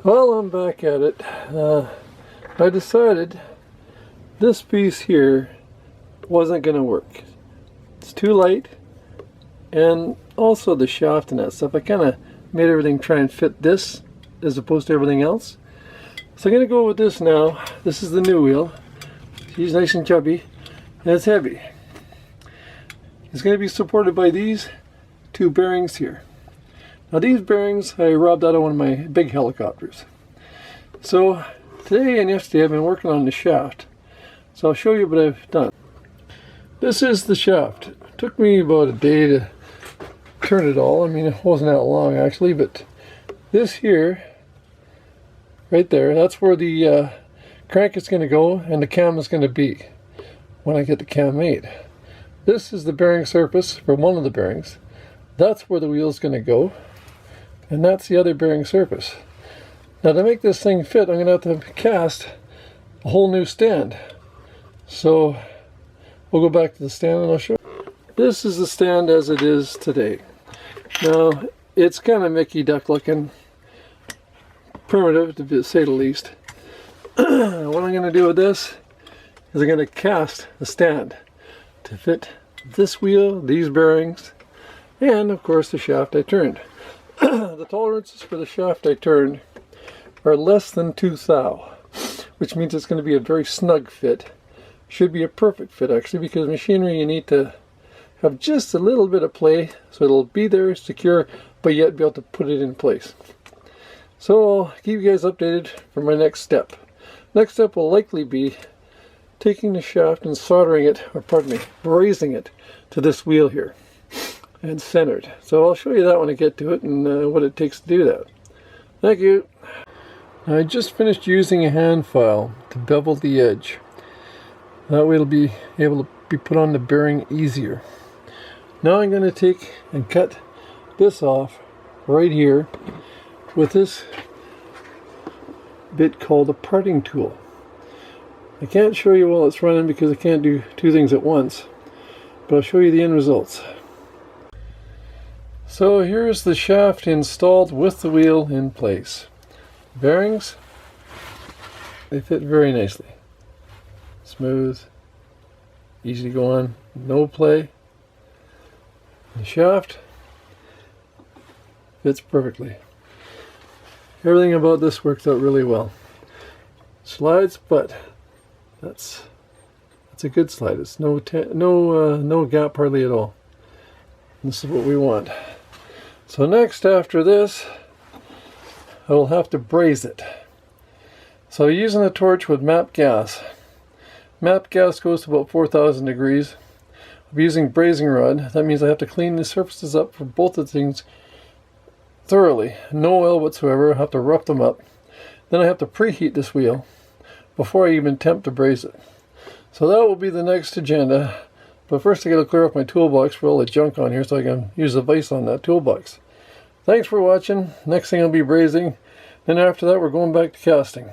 Well, I'm back at it. I decided this piece here wasn't going to work. It's too light, and also the shaft and that stuff. I kind of made everything try and fit this as opposed to everything else. So I'm going to go with this now. This is the new wheel. She's nice and chubby, and it's heavy. It's going to be supported by these two bearings here. Now these bearings I robbed out of one of my big helicopters. So today and yesterday I've been working on the shaft. So I'll show you what I've done. This is the shaft. It took me about a day to turn it all. I mean, it wasn't that long actually, but this here, right there, that's where the crank is going to go and the cam is going to be when I get the cam made. This is the bearing surface for one of the bearings. That's where the wheel is going to go. And that's the other bearing surface. Now to make this thing fit, I'm going to have to cast a whole new stand. So we'll go back to the stand and I'll show you. This is the stand as it is today. Now it's kind of Mickey Duck looking, primitive to say the least. What I'm going to do with this is I'm going to cast the stand to fit this wheel, these bearings, and of course the shaft I turned. The tolerances for the shaft I turned are less than 2 thou, which means it's going to be a very snug fit. Should be a perfect fit actually, because machinery you need to have just a little bit of play so it'll be there secure, but yet be able to put it in place. So I'll keep you guys updated for my next step. Next step will likely be taking the shaft and soldering it, or pardon me, brazing it to this wheel here and centered. So I'll show you that when I get to it and what it takes to do that. Thank you. I just finished using a hand file to bevel the edge. That way it'll be able to be put on the bearing easier. Now I'm going to take and cut this off right here with this bit called a parting tool. I can't show you while it's running because I can't do two things at once, but I'll show you the end results. So here's the shaft installed with the wheel in place. Bearings, they fit very nicely. Smooth, easy to go on, no play. The shaft fits perfectly. Everything about this works out really well. Slides, but that's a good slide. It's no gap hardly at all. This is what we want. So next, after this, I will have to braze it. So using a torch with MAP gas. MAP gas goes to about 4,000 degrees. I'm using brazing rod. That means I have to clean the surfaces up for both of the things thoroughly. No oil whatsoever. I have to rough them up. Then I have to preheat this wheel before I even attempt to braze it. So that will be the next agenda. But first I got to clear off my toolbox for all the junk on here so I can use the vise on that toolbox. Thanks for watching. Next thing I'll be brazing. Then after that we're going back to casting.